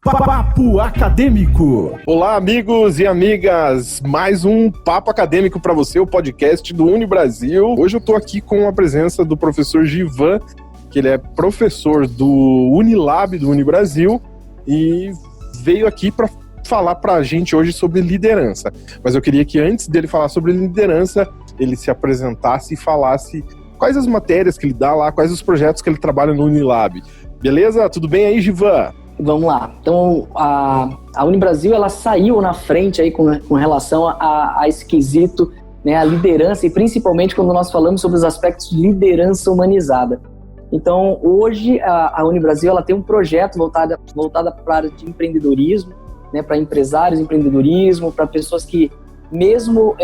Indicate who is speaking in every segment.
Speaker 1: Papo Acadêmico.
Speaker 2: Olá, amigos e amigas, mais um Papo Acadêmico para você, o podcast do Unibrasil. Hoje eu estou aqui com a presença do professor Givan, que ele é professor do Unilab do Unibrasil e veio aqui para falar para a gente hoje sobre liderança. Mas eu queria que antes dele falar sobre liderança, ele se apresentasse e falasse quais as matérias que ele dá lá, quais os projetos que ele trabalha no Unilab. Beleza? Tudo bem aí, Givan?
Speaker 3: Vamos lá. Então, a Unibrasil, ela saiu na frente aí com relação a esse quesito, né, a liderança, e principalmente quando nós falamos sobre os aspectos de liderança humanizada. Então, hoje, a Unibrasil, ela tem um projeto voltada para a área de empreendedorismo, né, para empresários, empreendedorismo, para pessoas que, mesmo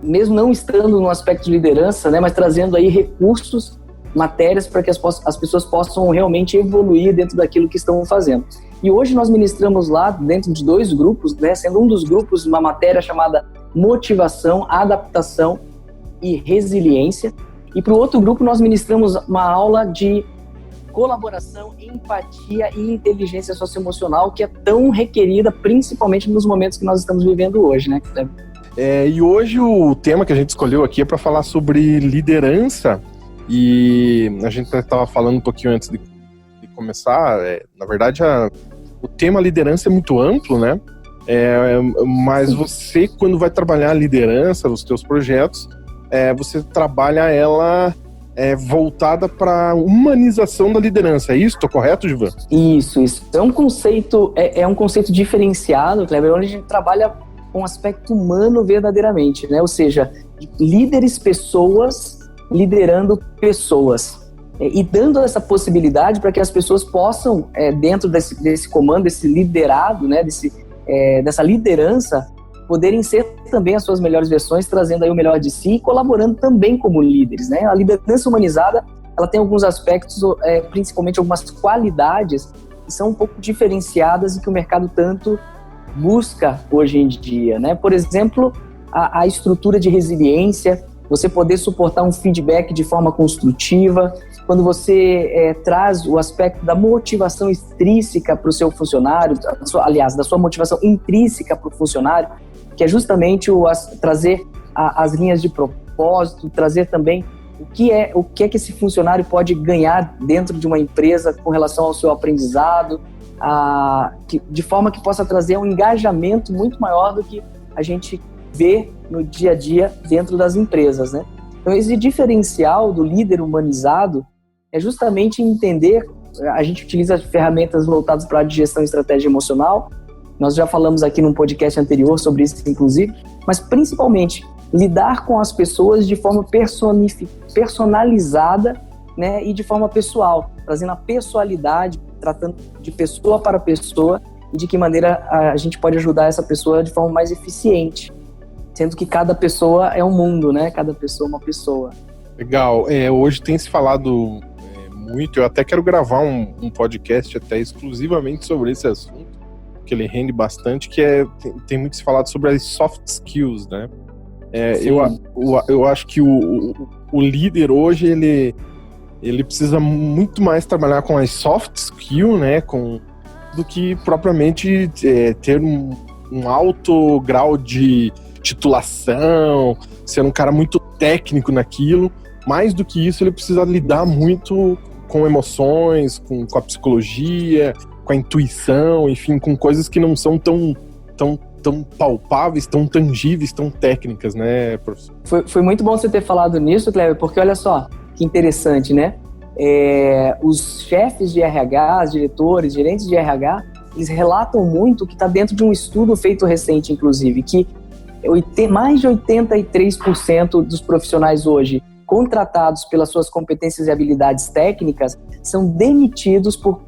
Speaker 3: não estando no aspecto de liderança, né, mas trazendo aí recursos, matérias para que as pessoas possam realmente evoluir dentro daquilo que estão fazendo. E hoje nós ministramos lá, dentro de 2 grupos, né, sendo um dos grupos uma matéria chamada Motivação, Adaptação e Resiliência, e para o outro grupo nós ministramos uma aula de colaboração, empatia e inteligência socioemocional, que é tão requerida, principalmente nos momentos que nós estamos vivendo hoje, né?
Speaker 2: E hoje o tema que a gente escolheu aqui é para falar sobre liderança. E a gente estava falando um pouquinho antes de começar, na verdade o tema liderança é muito amplo, né? Mas você, quando vai trabalhar a liderança, os teus projetos, você trabalha ela voltada para a humanização da liderança, é isso? Estou correto, Givan?
Speaker 3: Isso. É um conceito diferenciado, Kleber, onde a gente trabalha com o aspecto humano verdadeiramente, né? Ou seja, líderes, pessoas liderando pessoas e dando essa possibilidade para que as pessoas possam, dentro desse comando, desse liderado, né, dessa liderança, poderem ser também as suas melhores versões, trazendo aí o melhor de si e colaborando também como líderes, né? A liderança humanizada, ela tem alguns aspectos, principalmente algumas qualidades que são um pouco diferenciadas e que o mercado tanto busca hoje em dia, né? Por exemplo, a estrutura de resiliência, você poder suportar um feedback de forma construtiva, quando você traz o aspecto da motivação extrínseca para o seu funcionário, da sua motivação intrínseca para o funcionário, que é justamente trazer as linhas de propósito, trazer também o que é que esse funcionário pode ganhar dentro de uma empresa com relação ao seu aprendizado, de forma que possa trazer um engajamento muito maior do que a gente vê no dia a dia dentro das empresas, né? Então, esse diferencial do líder humanizado é justamente entender, a gente utiliza ferramentas voltadas para a gestão e estratégia emocional, nós já falamos aqui num podcast anterior sobre isso, inclusive, mas principalmente lidar com as pessoas de forma personalizada, né, e de forma pessoal, trazendo a pessoalidade, tratando de pessoa para pessoa e de que maneira a gente pode ajudar essa pessoa de forma mais eficiente. Sendo que cada pessoa é um mundo, né? Cada pessoa é uma pessoa.
Speaker 2: Legal. Hoje tem se falado muito, eu até quero gravar um podcast até exclusivamente sobre esse assunto, que ele rende bastante, que tem muito se falado sobre as soft skills, né? Eu acho que o líder hoje, ele precisa muito mais trabalhar com as soft skills, né? Do que propriamente ter um alto grau de titulação, ser um cara muito técnico naquilo. Mais do que isso, ele precisa lidar muito com emoções, com a psicologia, com a intuição, enfim, com coisas que não são tão palpáveis, tão tangíveis, tão técnicas, né, professor?
Speaker 3: Foi muito bom você ter falado nisso, Cleber, porque olha só, que interessante, né? Os chefes de RH, os diretores, gerentes de RH, eles relatam muito que está dentro de um estudo feito recente, inclusive, que mais de 83% dos profissionais hoje contratados pelas suas competências e habilidades técnicas são demitidos por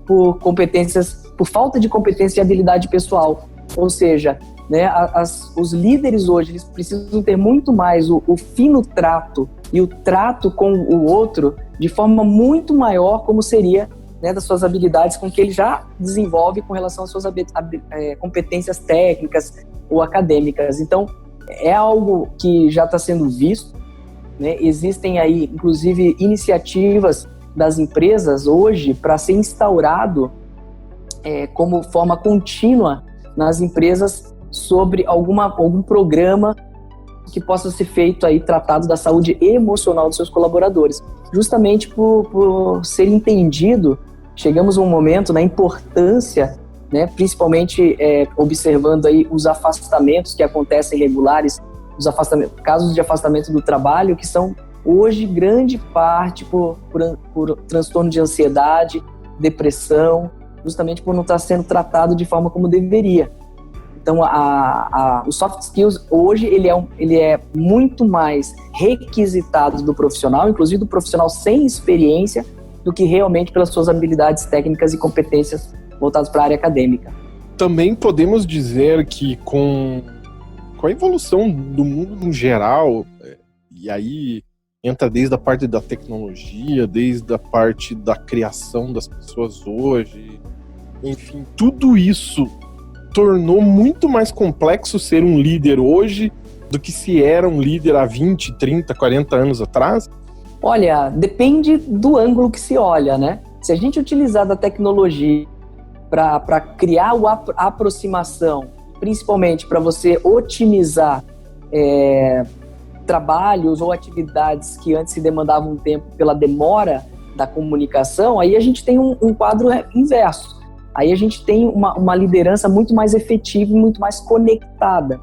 Speaker 3: falta de competência e habilidade pessoal. Ou seja, né, os líderes hoje eles precisam ter muito mais o fino trato e o trato com o outro de forma muito maior, como seria, né, das suas habilidades com que ele já desenvolve com relação às suas competências técnicas ou acadêmicas. Então, é algo que já está sendo visto, né? Existem aí, inclusive, iniciativas das empresas hoje para ser instaurado como forma contínua nas empresas sobre algum programa que possa ser feito aí, tratado da saúde emocional dos seus colaboradores. Justamente por ser entendido, chegamos a um momento na importância, né, principalmente observando aí os afastamentos que acontecem regulares, casos de afastamento do trabalho, que são hoje grande parte por transtorno de ansiedade, depressão, justamente por não estar sendo tratado de forma como deveria. Então, o soft skills hoje ele é muito mais requisitado do profissional, inclusive do profissional sem experiência, do que realmente pelas suas habilidades técnicas e competências voltadas para a área acadêmica.
Speaker 2: Também podemos dizer que com a evolução do mundo no geral, e aí entra desde a parte da tecnologia, desde a parte da criação das pessoas hoje, enfim, tudo isso tornou muito mais complexo ser um líder hoje do que se era um líder há 20, 30, 40 anos atrás?
Speaker 3: Olha, depende do ângulo que se olha, né? Se a gente utilizar da tecnologia para criar a aproximação, principalmente para você otimizar trabalhos ou atividades que antes se demandavam um tempo pela demora da comunicação, aí a gente tem um quadro inverso. Aí a gente tem uma liderança muito mais efetiva e muito mais conectada.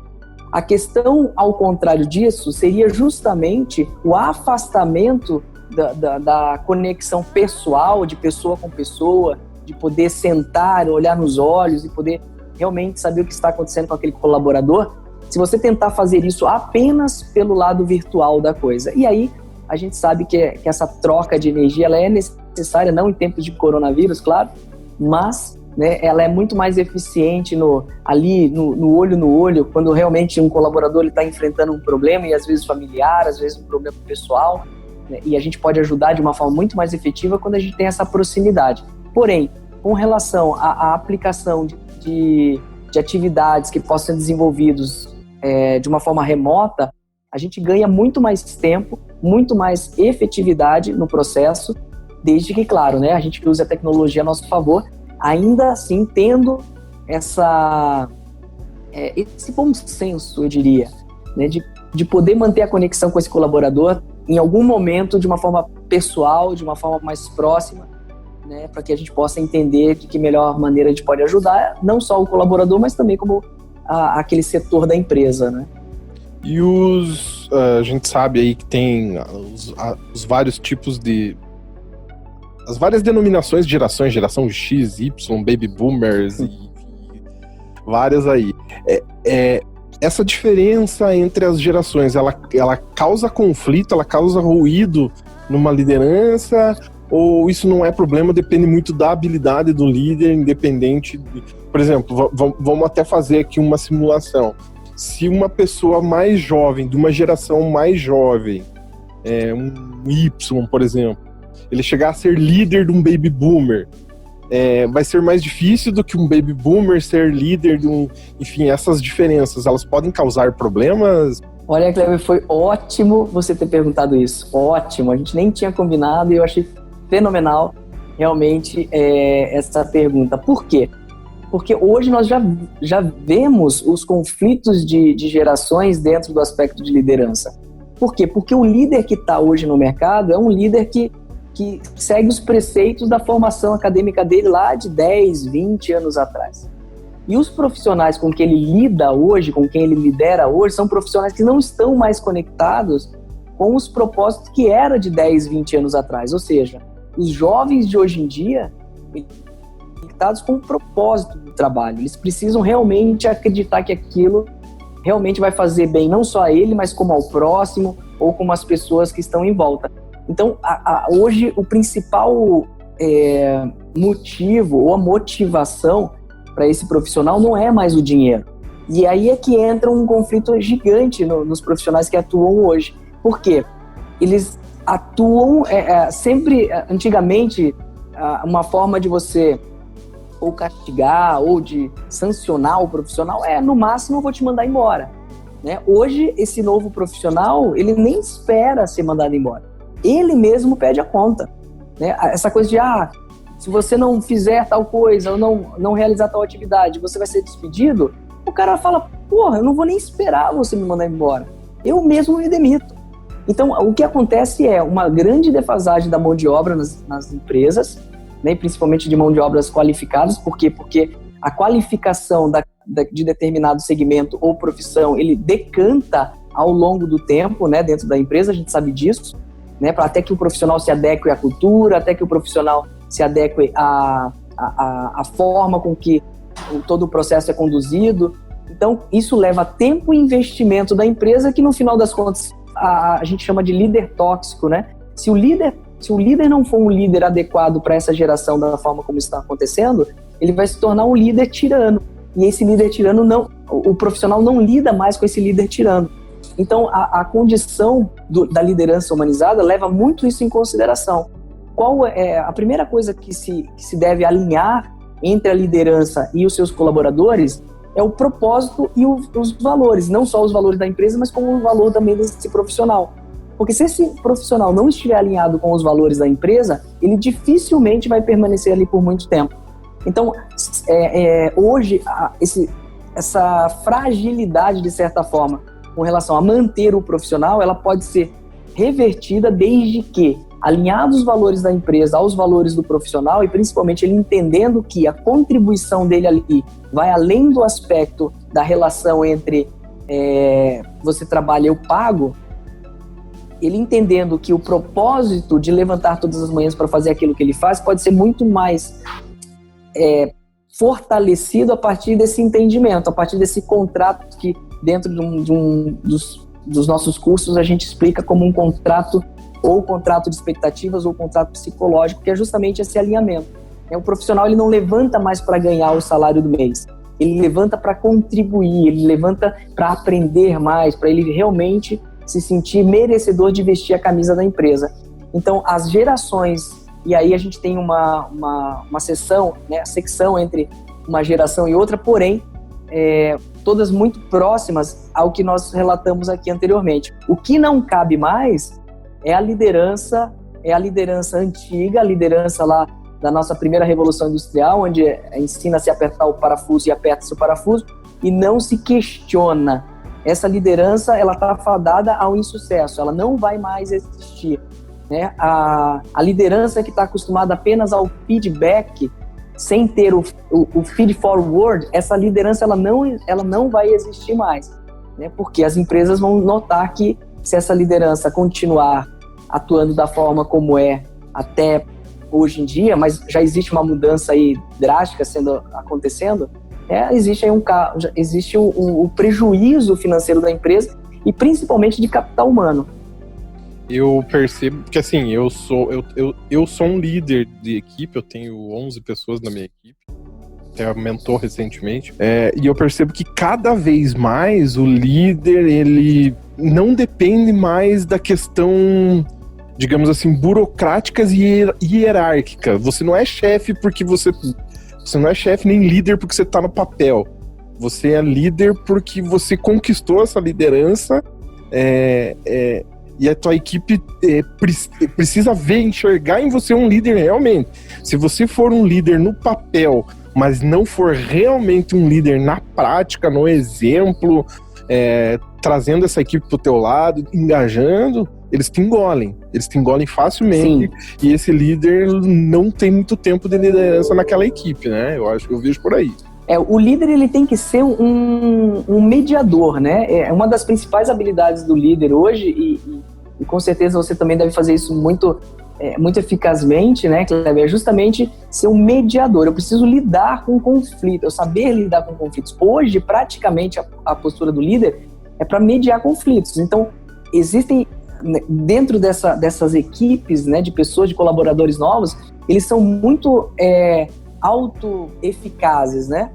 Speaker 3: A questão, ao contrário disso, seria justamente o afastamento da conexão pessoal, de pessoa com pessoa, de poder sentar, olhar nos olhos e poder realmente saber o que está acontecendo com aquele colaborador, se você tentar fazer isso apenas pelo lado virtual da coisa. E aí a gente sabe que essa troca de energia ela é necessária, não em tempos de coronavírus, claro, mas ela é muito mais eficiente no olho no olho, quando realmente um colaborador está enfrentando um problema, e às vezes familiar, às vezes um problema pessoal, né, e a gente pode ajudar de uma forma muito mais efetiva quando a gente tem essa proximidade. Porém, com relação à aplicação de atividades que possam ser desenvolvidas de uma forma remota, a gente ganha muito mais tempo, muito mais efetividade no processo, desde que, claro, né, a gente use a tecnologia a nosso favor, ainda assim tendo esse bom senso, eu diria, né, de poder manter a conexão com esse colaborador em algum momento de uma forma pessoal, de uma forma mais próxima, né, para que a gente possa entender de que melhor maneira a gente pode ajudar não só o colaborador, mas também como aquele setor da empresa, né?
Speaker 2: E a gente sabe aí que tem os vários tipos as várias denominações de gerações, geração X, Y, Baby Boomers e várias aí. Essa diferença entre as gerações, ela causa conflito, ela causa ruído numa liderança, ou isso não é problema, depende muito da habilidade do líder, independente por exemplo, vamos até fazer aqui uma simulação. Se uma pessoa mais jovem, de uma geração mais jovem, um Y, por exemplo, ele chegar a ser líder de um Baby Boomer, vai ser mais difícil do que um Baby Boomer ser líder de um... Enfim, essas diferenças, elas podem causar problemas?
Speaker 3: Olha, Cleber, foi ótimo você ter perguntado isso. Ótimo, a gente nem tinha combinado e eu achei fenomenal realmente essa pergunta. Por quê? Porque hoje nós já vemos os conflitos de gerações dentro do aspecto de liderança. Por quê? Porque o líder que está hoje no mercado é um líder que segue os preceitos da formação acadêmica dele lá de 10, 20 anos atrás. E os profissionais com quem ele lida hoje, com quem ele lidera hoje, são profissionais que não estão mais conectados com os propósitos que era de 10, 20 anos atrás. Ou seja, os jovens de hoje em dia conectados com o propósito do trabalho. Eles precisam realmente acreditar que aquilo realmente vai fazer bem não só a ele, mas como ao próximo ou como as pessoas que estão em volta. Então, hoje, o principal motivo ou a motivação para esse profissional não é mais o dinheiro. E aí é que entra um conflito gigante nos profissionais que atuam hoje. Por quê? Eles atuam sempre, antigamente, uma forma de você ou castigar ou de sancionar o profissional no máximo eu vou te mandar embora, né? Hoje, esse novo profissional, ele nem espera ser mandado embora. Ele mesmo pede a conta. né? Essa coisa de, se você não fizer tal coisa ou não realizar tal atividade, você vai ser despedido. O cara fala, porra, eu não vou nem esperar você me mandar embora. Eu mesmo me demito. Então, o que acontece é uma grande defasagem da mão de obra nas empresas, né, principalmente de mão de obras qualificadas. Por quê? Porque a qualificação de determinado segmento ou profissão, ele decanta ao longo do tempo, né, dentro da empresa, a gente sabe disso, né, até que o profissional se adeque à cultura, até que o profissional se adeque à forma com que todo o processo é conduzido. Então, isso leva tempo e investimento da empresa, que no final das contas a gente chama de líder tóxico, né? Se o líder não for um líder adequado para essa geração da forma como está acontecendo, ele vai se tornar um líder tirano. E esse líder tirano, o profissional não lida mais com esse líder tirano. Então, a condição da liderança humanizada leva muito isso em consideração. Qual é a primeira coisa que se deve alinhar entre a liderança e os seus colaboradores? É o propósito e os valores, não só os valores da empresa, mas como o valor também desse profissional. Porque se esse profissional não estiver alinhado com os valores da empresa, ele dificilmente vai permanecer ali por muito tempo. Então, hoje, essa fragilidade, de certa forma, com relação a manter o profissional, ela pode ser revertida desde que, alinhados os valores da empresa aos valores do profissional, e principalmente ele entendendo que a contribuição dele ali vai além do aspecto da relação entre você trabalha e eu pago, ele entendendo que o propósito de levantar todas as manhãs para fazer aquilo que ele faz pode ser muito mais fortalecido a partir desse entendimento, a partir desse contrato que dentro dos nossos cursos a gente explica como um contrato, ou contrato de expectativas, ou contrato psicológico, que é justamente esse alinhamento. O profissional, ele não levanta mais para ganhar o salário do mês, ele levanta para contribuir, ele levanta para aprender mais, para ele realmente se sentir merecedor de vestir a camisa da empresa. Então, as gerações, e aí a gente tem uma seção, né, secção entre uma geração e outra, porém, todas muito próximas ao que nós relatamos aqui anteriormente. O que não cabe mais é a liderança antiga, a liderança lá da nossa primeira revolução industrial, onde ensina-se a apertar o parafuso e aperta-se o parafuso e não se questiona. Essa liderança, ela está fadada ao insucesso, ela não vai mais existir, né? A liderança que está acostumada apenas ao feedback, sem ter o feed forward, essa liderança ela não vai existir mais, né? Porque as empresas vão notar que se essa liderança continuar atuando da forma como é até hoje em dia, mas já existe uma mudança aí drástica acontecendo, existe o prejuízo financeiro da empresa e principalmente de capital humano.
Speaker 2: Eu percebo que, assim, eu sou um líder de equipe, eu tenho 11 pessoas na minha equipe, aumentou recentemente, e eu percebo que cada vez mais o líder, ele não depende mais da questão, digamos assim, burocráticas e hierárquica. Você não é chefe porque você não é chefe nem líder porque você está no papel. Você é líder porque você conquistou essa liderança, e a tua equipe precisa enxergar em você um líder realmente. Se você for um líder no papel, mas não for realmente um líder na prática, no exemplo, trazendo essa equipe pro teu lado, engajando, eles te engolem facilmente. Sim. E esse líder não tem muito tempo de liderança naquela equipe, né? Eu vejo por aí.
Speaker 3: O líder, ele tem que ser um mediador, né? É uma das principais habilidades do líder hoje, e com certeza você também deve fazer isso muito eficazmente, né, Kleber? É justamente ser um mediador. Eu preciso lidar com conflito, eu saber lidar com conflitos. Hoje, praticamente, a postura do líder é para mediar conflitos. Então, existem, dentro dessas equipes, né, de pessoas, de colaboradores novos, eles são muito auto-eficazes, né?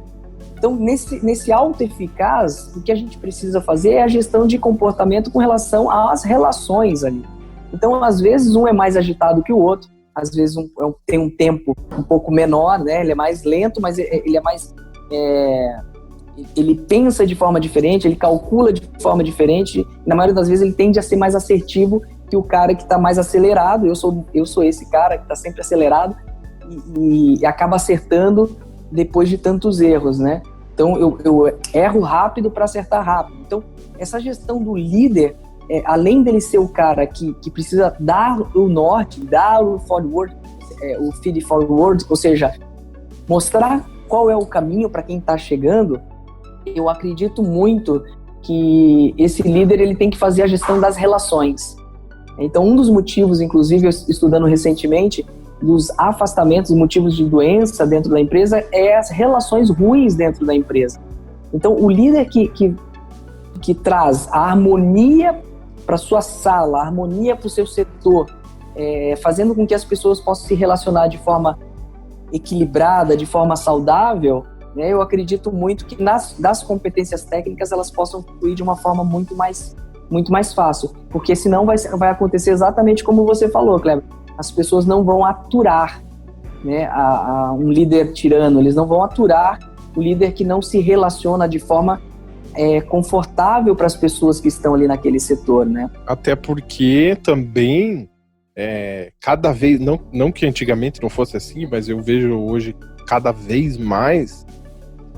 Speaker 3: Então, nesse auto-eficaz, o que a gente precisa fazer é a gestão de comportamento com relação às relações ali. Então, às vezes, um é mais agitado que o outro, às vezes tem um tempo um pouco menor, né? Ele é mais lento, mas ele é mais... ele pensa de forma diferente, ele calcula de forma diferente, e na maioria das vezes ele tende a ser mais assertivo que o cara que está mais acelerado. Eu sou esse cara que está sempre acelerado e acaba acertando depois de tantos erros, né? Então, eu erro rápido para acertar rápido. Então, essa gestão do líder, além dele ser o cara que precisa dar o norte, dar o forward, o feed forward, ou seja, mostrar qual é o caminho para quem está chegando, eu acredito muito que esse líder ele tem que fazer a gestão das relações. Então, um dos motivos, inclusive, estudando recentemente, dos afastamentos, motivos de doença dentro da empresa, é as relações ruins dentro da empresa. Então, o líder que traz a harmonia para sua sala, a harmonia para o seu setor, fazendo com que as pessoas possam se relacionar de forma equilibrada, de forma saudável, né, eu acredito muito que das competências técnicas elas possam fluir de uma forma muito mais fácil, porque senão vai acontecer exatamente como você falou, Kleber. As pessoas não vão aturar, né, um líder tirano, eles não vão aturar o líder que não se relaciona de forma confortável para as pessoas que estão ali naquele setor, né?
Speaker 2: Até porque também, cada vez, não que antigamente não fosse assim, mas eu vejo hoje cada vez mais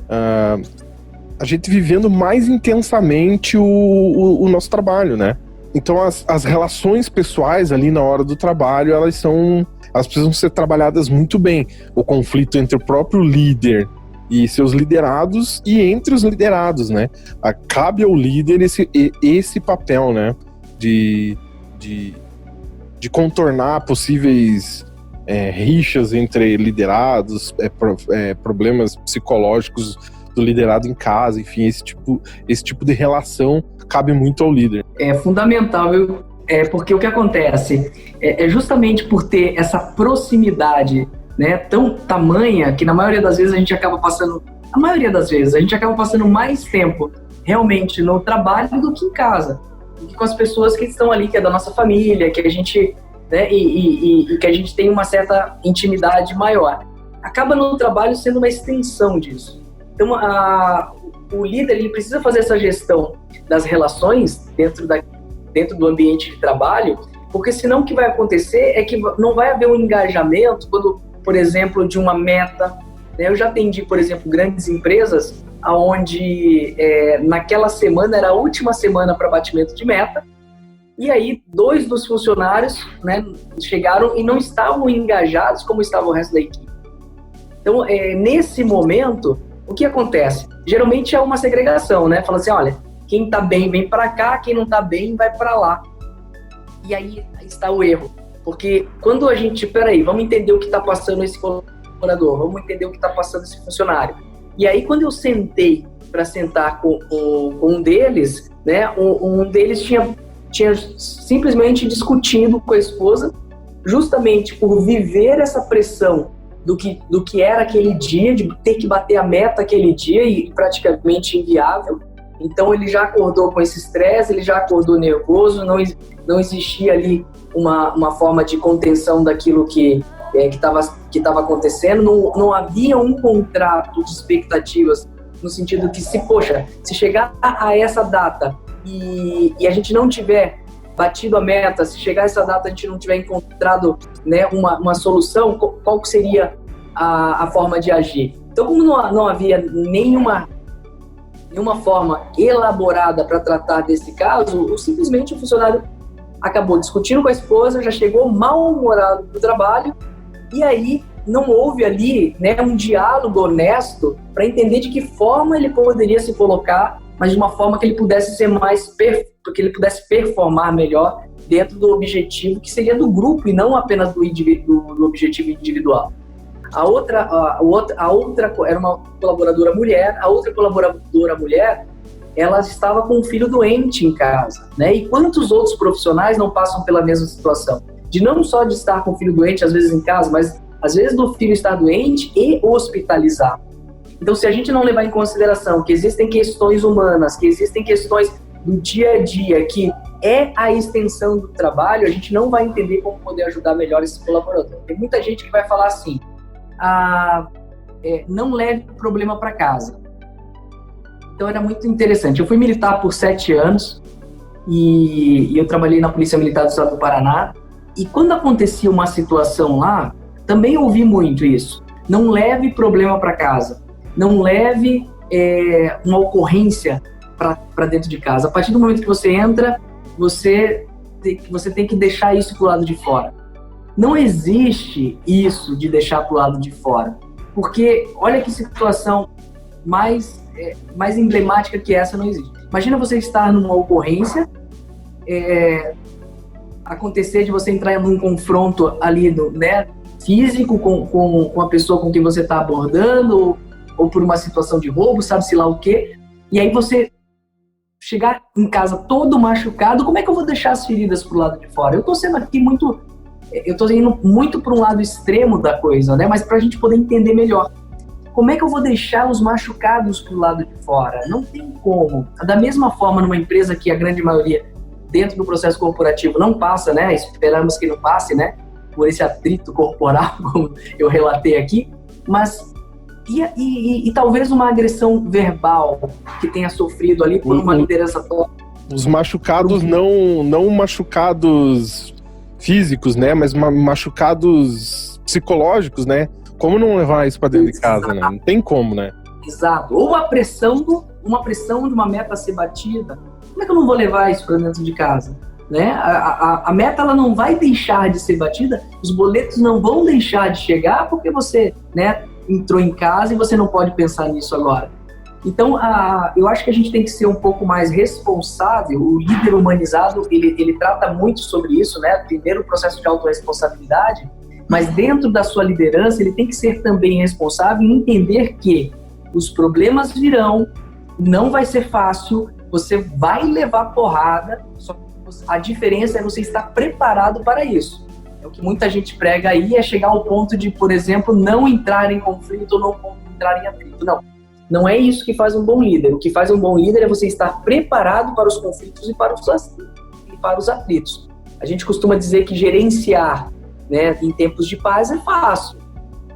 Speaker 2: a gente vivendo mais intensamente o nosso trabalho, né? Então as relações pessoais ali na hora do trabalho, elas precisam ser trabalhadas muito bem. O conflito entre o próprio líder e seus liderados e entre os liderados, né? Cabe ao líder esse papel, né? De contornar possíveis rixas entre liderados, problemas psicológicos do liderado em casa, enfim, esse tipo de relação cabe muito ao líder.
Speaker 3: É fundamental, viu? Porque o que acontece é justamente por ter essa proximidade, né, tão tamanha, que na maioria das vezes a gente acaba passando mais tempo realmente no trabalho do que em casa, do que com as pessoas que estão ali, que é da nossa família, que a gente, né, e que a gente tem uma certa intimidade maior. Acaba no trabalho sendo uma extensão disso. Então, o líder ele precisa fazer essa gestão das relações dentro do ambiente de trabalho, porque senão o que vai acontecer é que não vai haver um engajamento quando, por exemplo, de uma meta, né? Eu já atendi, por exemplo, grandes empresas onde naquela semana era a última semana para batimento de meta, e aí 2 dos funcionários, né, chegaram e não estavam engajados como estava o resto da equipe. Então, nesse momento, o que acontece? Geralmente é uma segregação, né? Fala assim, olha, quem tá bem vem para cá, quem não tá bem vai para lá. E aí está o erro. Porque quando a gente, vamos entender o que tá passando esse colaborador, vamos entender o que tá passando esse funcionário. E aí quando eu sentei para sentar com um deles, né? Um deles tinha simplesmente discutido com a esposa, justamente por viver essa pressão do que era aquele dia, de ter que bater a meta aquele dia e praticamente inviável. Então ele já acordou com esse estresse, ele já acordou nervoso, não existia ali uma forma de contenção daquilo que estava acontecendo, não havia um contrato de expectativas, no sentido que se chegar a essa data e a gente não tiver batido a meta, se chegar a essa data a gente não tiver encontrado, né, uma solução, qual que seria a forma de agir? Então, como não havia nenhuma forma elaborada para tratar desse caso, simplesmente o funcionário acabou discutindo com a esposa, já chegou mal-humorado do trabalho, e aí não houve ali, né, um diálogo honesto para entender de que forma ele poderia se colocar, mas de uma forma que ele pudesse ser que ele pudesse performar melhor dentro do objetivo que seria do grupo e não apenas do objetivo individual. A outra era uma colaboradora mulher, a outra colaboradora mulher, ela estava com um filho doente em casa, né? E quantos outros profissionais não passam pela mesma situação? De não só de estar com o filho doente, às vezes em casa, mas às vezes do filho estar doente e hospitalizado. Então, se a gente não levar em consideração que existem questões humanas, que existem questões do dia a dia, que é a extensão do trabalho, a gente não vai entender como poder ajudar melhor esse colaborador. Tem muita gente que vai falar assim, não leve o problema para casa. Então era muito interessante. Eu fui militar por 7 anos e eu trabalhei na Polícia Militar do Estado do Paraná, e quando acontecia uma situação lá, também ouvi muito isso. Não leve problema para casa, não leve uma ocorrência para dentro de casa. A partir do momento que você entra, você tem que deixar isso pro lado de fora. Não existe isso de deixar pro lado de fora, porque olha que situação mais emblemática que essa não existe. Imagina você estar numa ocorrência, acontecer de você entrar num confronto ali, né, físico com a pessoa com quem você está abordando, ou por uma situação de roubo, sabe-se lá o quê, e aí você chegar em casa todo machucado. Como é que eu vou deixar as feridas pro lado de fora? Eu tô indo muito para um lado extremo da coisa, né, mas pra gente poder entender melhor. Como é que eu vou deixar os machucados pro lado de fora? Não tem como. Da mesma forma, numa empresa que a grande maioria dentro do processo corporativo não passa, né? Esperamos que não passe, né? Por esse atrito corporal, como eu relatei aqui. Mas, e talvez uma agressão verbal que tenha sofrido ali por uma liderança top.
Speaker 2: Os machucados, não machucados físicos, né? Mas machucados psicológicos, né? Como não levar isso pra dentro de casa, né? Não tem como, né?
Speaker 3: Exato. Ou uma pressão de uma meta a ser batida. Como é que eu não vou levar isso para dentro de casa? Né? A meta, ela não vai deixar de ser batida, os boletos não vão deixar de chegar porque você, né, entrou em casa e você não pode pensar nisso agora. Então, eu acho que a gente tem que ser um pouco mais responsável. O líder humanizado, ele trata muito sobre isso, né? Primeiro, o processo de autorresponsabilidade, mas dentro da sua liderança, ele tem que ser também responsável e entender que os problemas virão, não vai ser fácil, você vai levar porrada, só que a diferença é você estar preparado para isso. O que muita gente prega aí é chegar ao ponto de, por exemplo, não entrar em conflito ou não entrar em atrito. Não é isso que faz um bom líder. O que faz um bom líder é você estar preparado para os conflitos e para os atritos. A gente costuma dizer que gerenciar, né, em tempos de paz é fácil.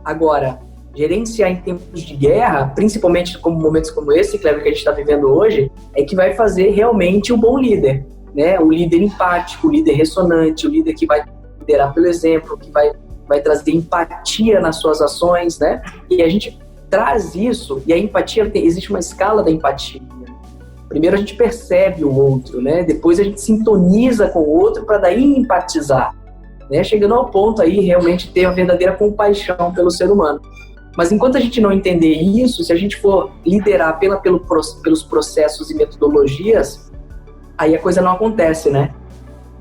Speaker 3: Agora, gerenciar em tempos de guerra, principalmente como momentos como esse, Kleber, que a gente está vivendo hoje, é que vai fazer realmente o bom líder, né? O líder empático, o líder ressonante, o líder que vai liderar pelo exemplo, que vai trazer empatia nas suas ações, né? E a gente traz isso, e a empatia, existe uma escala da empatia. Primeiro a gente percebe o outro, né? Depois a gente sintoniza com o outro para daí empatizar, né? Chegando ao ponto aí realmente ter a verdadeira compaixão pelo ser humano. Mas enquanto a gente não entender isso, se a gente for liderar pelos processos e metodologias, aí a coisa não acontece, né?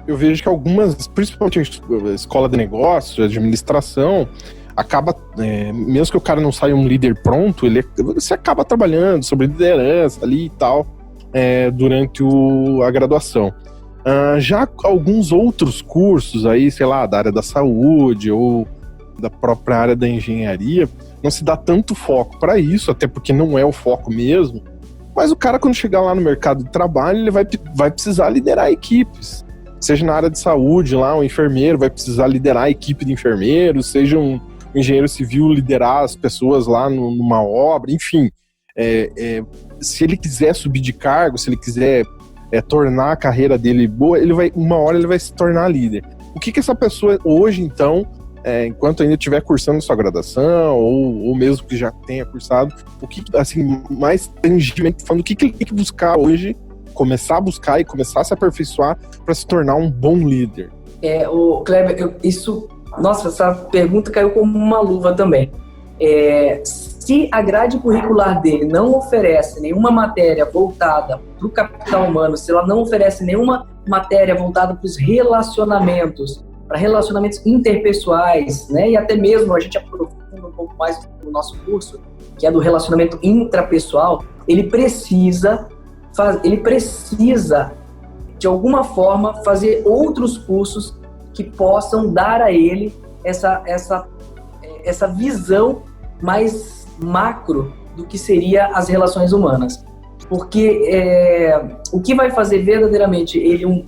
Speaker 2: Eu vejo que algumas, principalmente a escola de negócios, a administração, acaba, mesmo que o cara não saia um líder pronto, você acaba trabalhando sobre liderança ali e tal, durante a graduação. Já alguns outros cursos aí, sei lá, da área da saúde ou da própria área da engenharia, não se dá tanto foco para isso, até porque não é o foco mesmo. Mas o cara, quando chegar lá no mercado de trabalho, ele vai precisar liderar equipes. Seja na área de saúde, lá um enfermeiro vai precisar liderar a equipe de enfermeiros, seja um engenheiro civil liderar as pessoas lá numa obra, enfim. Se ele quiser subir de cargo, se ele quiser tornar a carreira dele boa, uma hora ele vai se tornar líder. O que essa pessoa hoje, então, enquanto ainda estiver cursando sua graduação, ou mesmo que já tenha cursado, o que, assim, mais tangivelmente falando, o que ele tem que buscar hoje, começar a buscar e começar a se aperfeiçoar para se tornar um bom líder?
Speaker 3: O Kleber, nossa, essa pergunta caiu como uma luva também. Se a grade curricular dele não oferece nenhuma matéria voltada para o capital humano, se ela não oferece nenhuma matéria voltada para os relacionamentos, para relacionamentos interpessoais, né? E até mesmo a gente aprofunda um pouco mais no nosso curso, que é do relacionamento intrapessoal, ele precisa de alguma forma fazer outros cursos que possam dar a ele essa visão mais macro do que seria as relações humanas. Porque o que vai fazer verdadeiramente ele um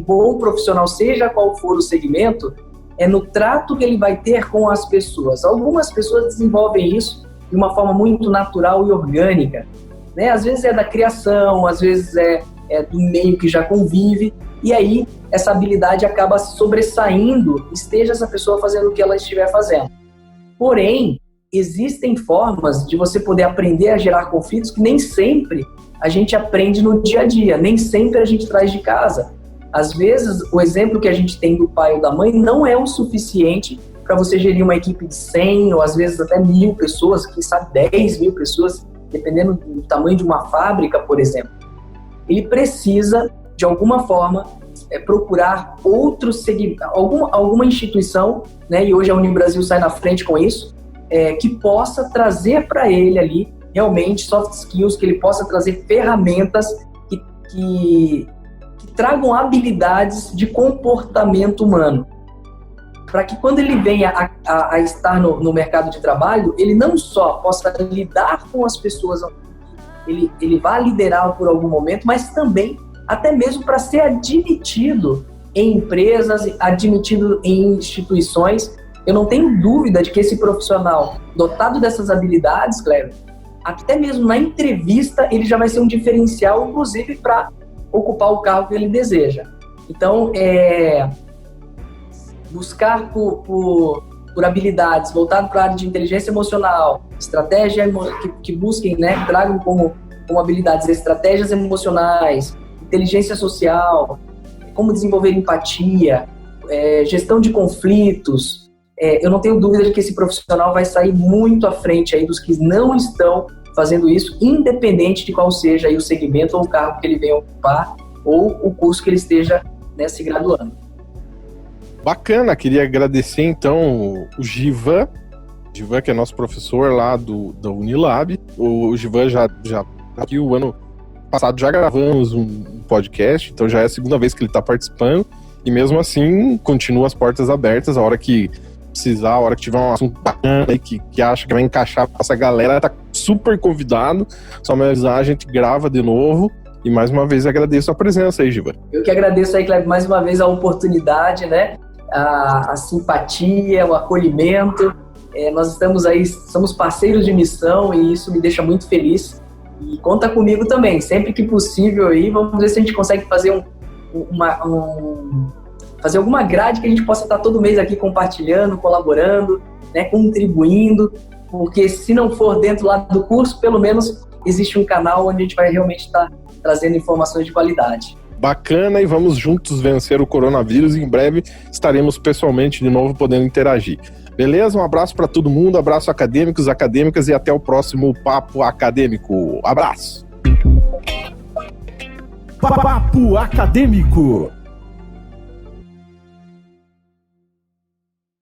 Speaker 3: bom profissional, seja qual for o segmento, é no trato que ele vai ter com as pessoas. Algumas pessoas desenvolvem isso de uma forma muito natural e orgânica, né? Às vezes é da criação, às vezes do meio que já convive, e aí essa habilidade acaba sobressaindo, esteja essa pessoa fazendo o que ela estiver fazendo. Porém, existem formas de você poder aprender a gerar conflitos que nem sempre a gente aprende no dia a dia, nem sempre a gente traz de casa. Às vezes, o exemplo que a gente tem do pai ou da mãe não é o suficiente para você gerir uma equipe de 100 ou às vezes até 1.000 pessoas, quem sabe 10.000 pessoas, dependendo do tamanho de uma fábrica, por exemplo. Ele precisa, de alguma forma, procurar outro segmento, alguma instituição, né, e hoje a Unibrasil sai na frente com isso, que possa trazer para ele ali realmente soft skills, que ele possa trazer ferramentas que tragam habilidades de comportamento humano. Para que quando ele venha a estar no mercado de trabalho, ele não só possa lidar com as pessoas, ele vai liderar por algum momento, mas também até mesmo para ser admitido em empresas, admitido em instituições. Eu não tenho dúvida de que esse profissional dotado dessas habilidades, Cleber, até mesmo na entrevista, ele já vai ser um diferencial, inclusive para ocupar o cargo que ele deseja. Então, buscar por habilidades voltadas para a área de inteligência emocional, estratégia que busquem, né, que tragam como habilidades estratégias emocionais, inteligência social, como desenvolver empatia, gestão de conflitos. Eu não tenho dúvida de que esse profissional vai sair muito à frente aí dos que não estão fazendo isso, independente de qual seja aí o segmento ou o cargo que ele venha ocupar ou o curso que ele esteja, né, se graduando.
Speaker 2: Bacana, queria agradecer então o Givan, que é nosso professor lá da Unilab. O Givan já aqui o ano passado já gravamos um podcast, então já é a segunda vez que ele está participando, e mesmo assim continua as portas abertas, a hora que precisar, a hora que tiver um assunto bacana aí que acha que vai encaixar pra essa galera, tá super convidado, só me avisar, a gente grava de novo. E mais uma vez agradeço a presença aí, Givan.
Speaker 3: Eu que agradeço aí, Cleber, mais uma vez a oportunidade, né? A simpatia, o acolhimento. Nós estamos aí, somos parceiros de missão e isso me deixa muito feliz. E conta comigo também, sempre que possível aí, vamos ver se a gente consegue fazer fazer alguma grade que a gente possa estar todo mês aqui compartilhando, colaborando, né, contribuindo, porque se não for dentro lá do curso, pelo menos existe um canal onde a gente vai realmente estar trazendo informações de qualidade.
Speaker 2: Bacana, e vamos juntos vencer o coronavírus, e em breve estaremos pessoalmente de novo podendo interagir. Beleza? Um abraço para todo mundo, abraço acadêmicos, acadêmicas, e até o próximo Papo Acadêmico. Abraço!
Speaker 1: Papo Acadêmico.